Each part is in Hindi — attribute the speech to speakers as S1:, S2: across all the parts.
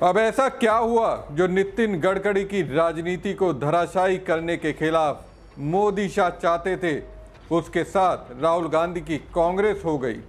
S1: अब ऐसा क्या हुआ जो नितिन गडकरी की राजनीति को धराशायी करने के खिलाफ मोदी शाह चाहते थे, उसके साथ राहुल गांधी की कांग्रेस हो गई।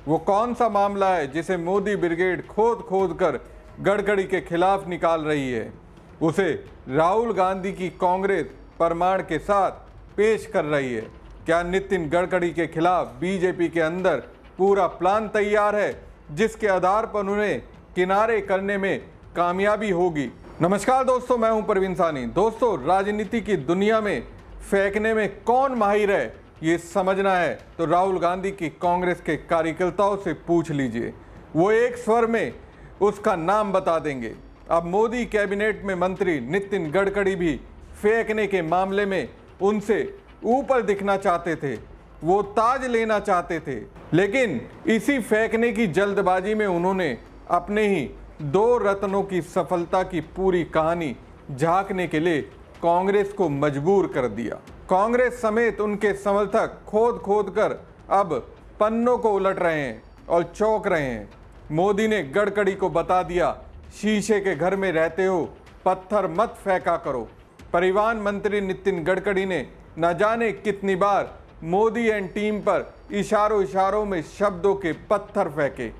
S1: वो कौन सा मामला है जिसे मोदी ब्रिगेड खोद खोद कर गडकरी के खिलाफ निकाल रही है? उसे राहुल गांधी की कांग्रेस प्रमाण के साथ पेश कर रही है। क्या नितिन गडकरी के खिलाफ बीजेपी के अंदर पूरा प्लान तैयार है जिसके आधार पर उन्हें किनारे करने में कामयाबी होगी? नमस्कार दोस्तों, मैं हूं परवीन सानी। दोस्तों, राजनीति की दुनिया में फेंकने में कौन माहिर है ये समझना है तो राहुल गांधी की कांग्रेस के कार्यकर्ताओं से पूछ लीजिए, वो एक स्वर में उसका नाम बता देंगे। अब मोदी कैबिनेट में मंत्री नितिन गडकरी भी फेंकने के मामले में उनसे ऊपर दिखना चाहते थे, वो ताज लेना चाहते थे, लेकिन इसी फेंकने की जल्दबाजी में उन्होंने अपने ही दो रत्नों की सफलता की पूरी कहानी झांकने के लिए कांग्रेस को मजबूर कर दिया। कांग्रेस समेत उनके समर्थक खोद खोद कर अब पन्नों को उलट रहे हैं और चौंक रहे हैं। मोदी ने गडकरी को बता दिया, शीशे के घर में रहते हो, पत्थर मत फेंका करो। परिवहन मंत्री नितिन गडकरी ने न जाने कितनी बार मोदी एंड टीम पर इशारों में शब्दों के पत्थर फेंके,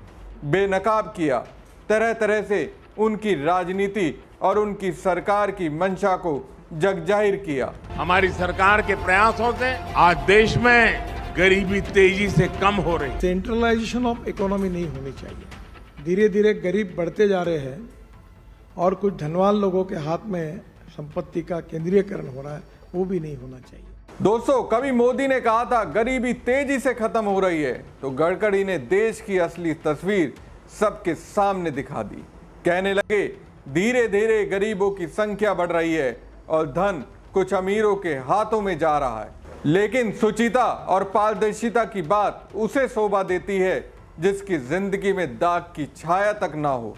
S1: बेनकाब किया, तरह तरह से उनकी राजनीति और उनकी सरकार की मंशा को जगजाहिर किया।
S2: हमारी सरकार के प्रयासों से आज देश में गरीबी तेजी से कम हो रही है।
S3: सेंट्रलाइजेशन ऑफ इकोनॉमी नहीं होनी चाहिए। धीरे धीरे गरीब बढ़ते जा रहे हैं और कुछ धनवान लोगों के हाथ में संपत्ति का केंद्रीयकरण हो रहा है, वो भी नहीं होना चाहिए।
S1: दोस्तों, कभी मोदी ने कहा था गरीबी तेजी से खत्म हो रही है, तो गडकरी ने देश की असली तस्वीर सबके सामने दिखा दी। कहने लगे धीरे धीरे गरीबों की संख्या बढ़ रही है और धन कुछ अमीरों के हाथों में जा रहा है। लेकिन सुचिता और पारदर्शिता की बात उसे शोभा देती है जिसकी जिंदगी में दाग की छाया तक ना हो।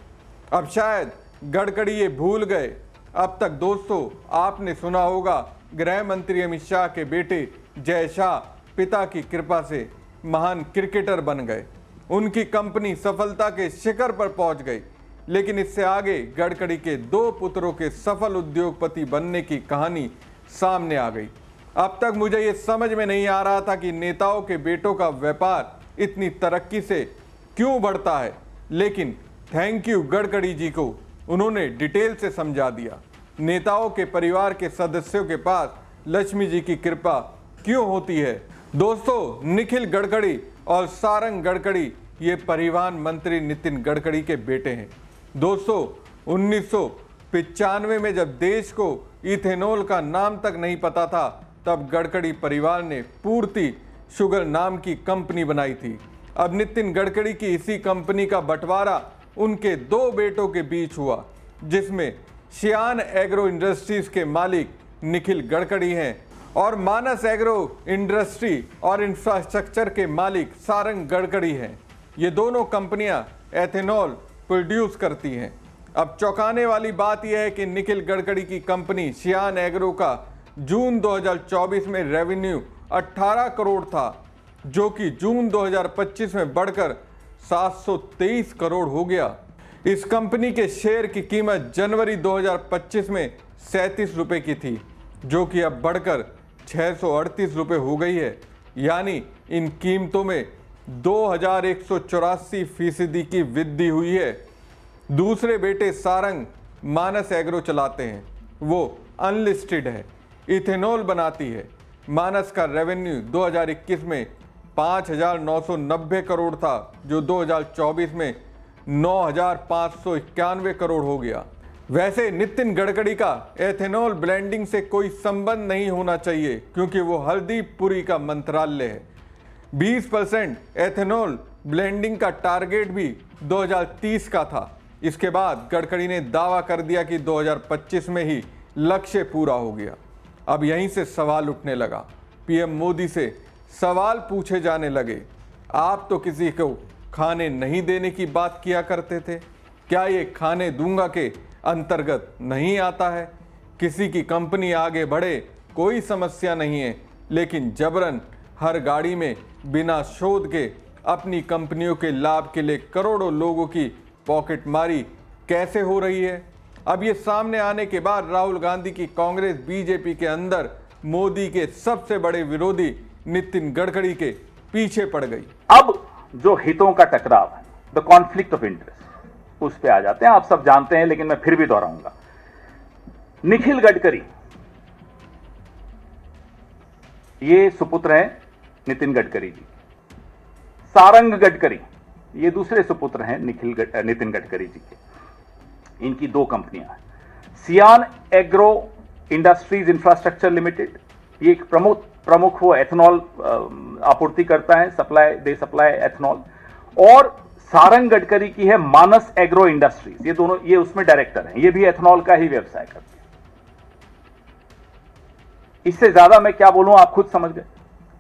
S1: अब शायद गडकरी ये भूल गए। अब तक दोस्तों आपने सुना होगा गृह मंत्री अमित शाह के बेटे जय शाह पिता की कृपा से महान क्रिकेटर बन गए, उनकी कंपनी सफलता के शिखर पर पहुंच गई। लेकिन इससे आगे गडकरी के दो पुत्रों के सफल उद्योगपति बनने की कहानी सामने आ गई। अब तक मुझे ये समझ में नहीं आ रहा था कि नेताओं के बेटों का व्यापार इतनी तरक्की से क्यों बढ़ता है, लेकिन थैंक यू गडकरी जी को, उन्होंने डिटेल से समझा दिया। नेताओं के परिवार के सदस्यों के पास लक्ष्मी जी की कृपा क्यों होती है। दोस्तों, निखिल गडकरी और सारंग गडकरी ये परिवहन मंत्री नितिन गडकरी के बेटे हैं। दोस्तों, 1995 में जब देश को इथेनॉल का नाम तक नहीं पता था, तब गडकरी परिवार ने पूर्ति शुगर नाम की कंपनी बनाई थी। अब नितिन गडकरी की इसी कंपनी का बंटवारा उनके दो बेटों के बीच हुआ, जिसमें शियान एग्रो इंडस्ट्रीज के मालिक निखिल गडकरी हैं और मानस एग्रो इंडस्ट्री और इंफ्रास्ट्रक्चर के मालिक सारंग गडकरी हैं। ये दोनों कंपनियां एथेनॉल प्रोड्यूस करती हैं। अब चौंकाने वाली बात यह है कि निखिल गडकरी की कंपनी शियान एग्रो का जून 2024 में रेवेन्यू 18 करोड़ था, जो कि जून 2025 में बढ़कर 723 करोड़ हो गया। इस कंपनी के शेयर की कीमत जनवरी 2025 में 37 रुपये की थी, जो कि अब बढ़कर 638 रुपये हो गई है। यानी इन कीमतों में 2184% की वृद्धि हुई है। दूसरे बेटे सारंग मानस एग्रो चलाते हैं, वो अनलिस्टेड है, इथेनॉल बनाती है। मानस का रेवेन्यू 2021 में 5,990 करोड़ था, जो 2024 में 9,591 करोड़ हो गया। वैसे नितिन गडकरी का एथेनॉल ब्लेंडिंग से कोई संबंध नहीं होना चाहिए, क्योंकि वो हरदीपपुरी का मंत्रालय है। 20% एथेनॉल ब्लेंडिंग का टारगेट भी 2030 का था। इसके बाद गडकरी ने दावा कर दिया कि 2025 में ही लक्ष्य पूरा हो गया। अब यहीं से सवाल उठने लगा, पीएम मोदी से सवाल पूछे जाने लगे, आप तो किसी को खाने नहीं देने की बात किया करते थे, क्या ये खाने दूंगा के अंतर्गत नहीं आता है? किसी की कंपनी आगे बढ़े कोई समस्या नहीं है, लेकिन जबरन हर गाड़ी में बिना शोध के अपनी कंपनियों के लाभ के लिए करोड़ों लोगों की पॉकेट मारी कैसे हो रही है? अब ये सामने आने के बाद राहुल गांधी की कांग्रेस बीजेपी के अंदर मोदी के सबसे बड़े विरोधी नितिन गडकरी के पीछे पड़ गई।
S4: अब जो हितों का टकराव है, द कॉन्फ्लिक्ट ऑफ इंटरेस्ट, उस पे आ जाते हैं। आप सब जानते हैं लेकिन मैं फिर भी दोहराऊंगा। निखिल गडकरी ये सुपुत्र हैं नितिन गडकरी जी। सारंग गडकरी ये दूसरे सुपुत्र हैं नितिन गडकरी जी के। इनकी दो कंपनियां हैं। सियान एग्रो इंडस्ट्रीज इंफ्रास्ट्रक्चर लिमिटेड, ये एक प्रमुख वो एथेनॉल आपूर्ति करता है, दे सप्लाई एथेनॉल। और सारंग गडकरी की है मानस एग्रो इंडस्ट्रीज, ये दोनों ये उसमें डायरेक्टर हैं। ये भी एथेनॉल का ही व्यवसाय करते हैं। इससे ज्यादा मैं क्या बोलूं, आप खुद समझ गए।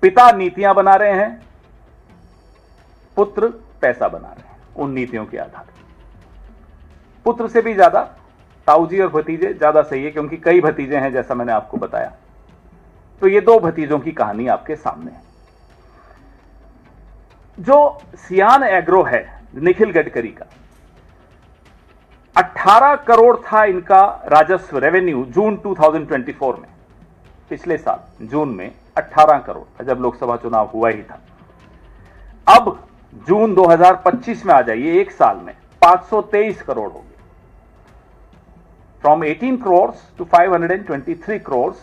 S4: पिता नीतियां बना रहे हैं, पुत्र पैसा बना रहे हैं उन नीतियों के आधार पर। पुत्र से भी ज्यादा ताऊजी और भतीजे ज्यादा सही है, क्योंकि कई भतीजे हैं जैसा मैंने आपको बताया। तो ये दो भतीजों की कहानी आपके सामने है। जो सियान एग्रो है निखिल गडकरी का, 18 करोड़ था इनका राजस्व रेवेन्यू जून 2024 में। पिछले साल जून में 18 करोड़ था जब लोकसभा चुनाव हुआ ही था। अब जून 2025 में आ जाइए, एक साल में 523 करोड़ हो गए। From 18 crore to 523 crore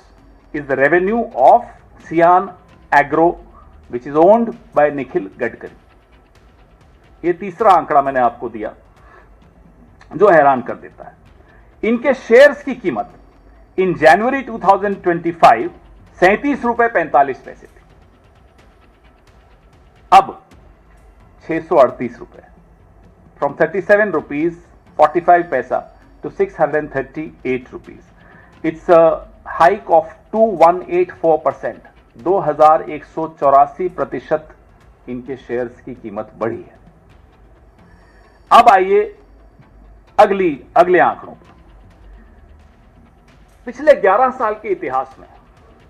S4: is the revenue of Sian Agro which is owned by Nikhil Gadkari. ये तीसरा आंकड़ा मैंने आपको दिया जो हैरान कर देता है। इनके शेयर्स की कीमत इन जनवरी 2025 ₹37.45 थी, अब 638 रुपए, from ₹37.45 to 638 rupees. It's a hike of 2184%, 2184% इनके शेयर्स की कीमत बढ़ी है। अब आइए अगले आंकड़ों पर। पिछले 11 साल के इतिहास में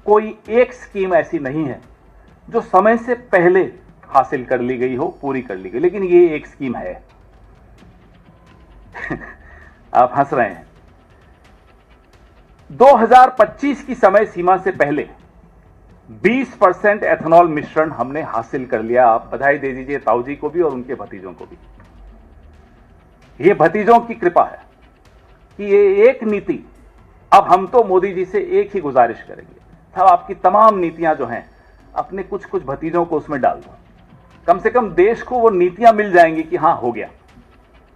S4: कोई एक स्कीम ऐसी नहीं है जो समय से पहले हासिल कर ली गई हो, पूरी कर ली गई, लेकिन ये एक स्कीम है। आप हंस रहे हैं। 2025 की समय सीमा से पहले 20% एथेनॉल मिश्रण हमने हासिल कर लिया। आप बधाई दे दीजिए ताऊजी को भी और उनके भतीजों को भी। ये भतीजों की कृपा है कि ये एक नीति, अब हम तो मोदी जी से एक ही गुजारिश करेंगे, साहब आपकी तमाम नीतियां जो हैं अपने कुछ कुछ भतीजों को उसमें डाल दो। कम से कम देश को वो नीतियां मिल जाएंगी कि हां हो गया।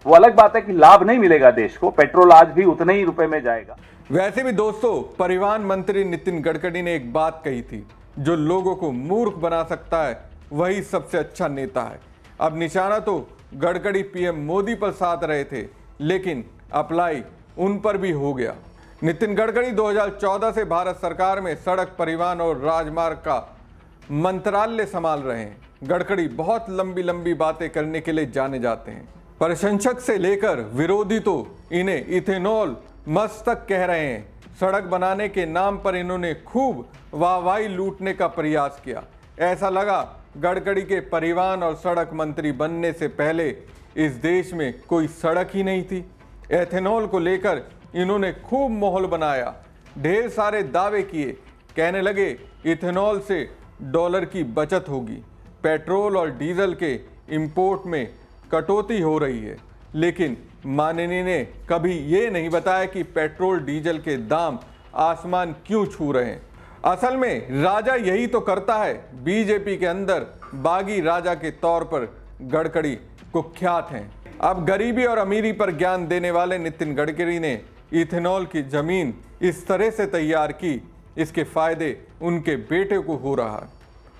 S4: वो अलग बात है कि लाभ नहीं मिलेगा देश को, पेट्रोल आज भी उतने ही रुपए में जाएगा।
S1: वैसे भी दोस्तों, परिवहन मंत्री नितिन गडकरी ने एक बात कही थी, जो लोगों को मूर्ख बना सकता है वही सबसे अच्छा नेता है। अब निशाना तो गडकरी पीएम मोदी पर साध रहे थे, लेकिन अप्लाई उन पर भी हो गया। नितिन गडकरी 2014 से भारत सरकार में सड़क परिवहन और राजमार्ग का मंत्रालय संभाल रहे हैं। गडकरी बहुत लंबी लंबी बातें करने के लिए जाने जाते हैं। प्रशंसक से लेकर विरोधी तो इन्हें इथेनॉल मस्तक कह रहे हैं। सड़क बनाने के नाम पर इन्होंने खूब वाहवाही लूटने का प्रयास किया। ऐसा लगा गडकरी के परिवहन और सड़क मंत्री बनने से पहले इस देश में कोई सड़क ही नहीं थी। एथेनॉल को लेकर इन्होंने खूब माहौल बनाया, ढेर सारे दावे किए, कहने लगे इथेनॉल से डॉलर की बचत होगी, पेट्रोल और डीजल के इंपोर्ट में कटौती हो रही है। लेकिन माननीय ने कभी ये नहीं बताया कि पेट्रोल डीजल के दाम आसमान क्यों छू रहे हैं। असल में राजा यही तो करता है। बीजेपी के अंदर बागी राजा के तौर पर गडकरी कुख्यात हैं। अब गरीबी और अमीरी पर ज्ञान देने वाले नितिन गडकरी ने इथेनॉल की जमीन इस तरह से तैयार की, इसके फायदे उनके बेटे को हो रहा है।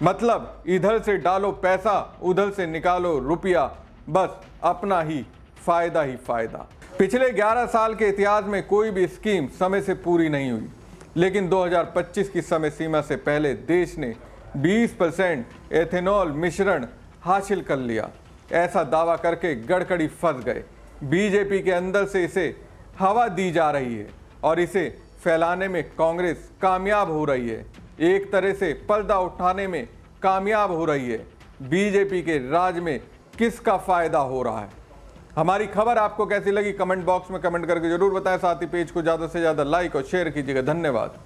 S1: मतलब इधर से डालो पैसा, उधर से निकालो रुपया, बस अपना ही फायदा। पिछले 11 साल के इतिहास में कोई भी स्कीम समय से पूरी नहीं हुई, लेकिन 2025 की समय सीमा से पहले देश ने 20% एथेनॉल मिश्रण हासिल कर लिया। ऐसा दावा करके गडकरी फंस गए। बीजेपी के अंदर से इसे हवा दी जा रही है और इसे फैलाने में कांग्रेस कामयाब हो रही है। एक तरह से पर्दा उठाने में कामयाब हो रही है। बीजेपी के राज में किसका फायदा हो रहा है? हमारी खबर आपको कैसी लगी कमेंट बॉक्स में कमेंट करके जरूर बताएं। साथ ही पेज को ज्यादा से ज्यादा लाइक और शेयर कीजिएगा। धन्यवाद।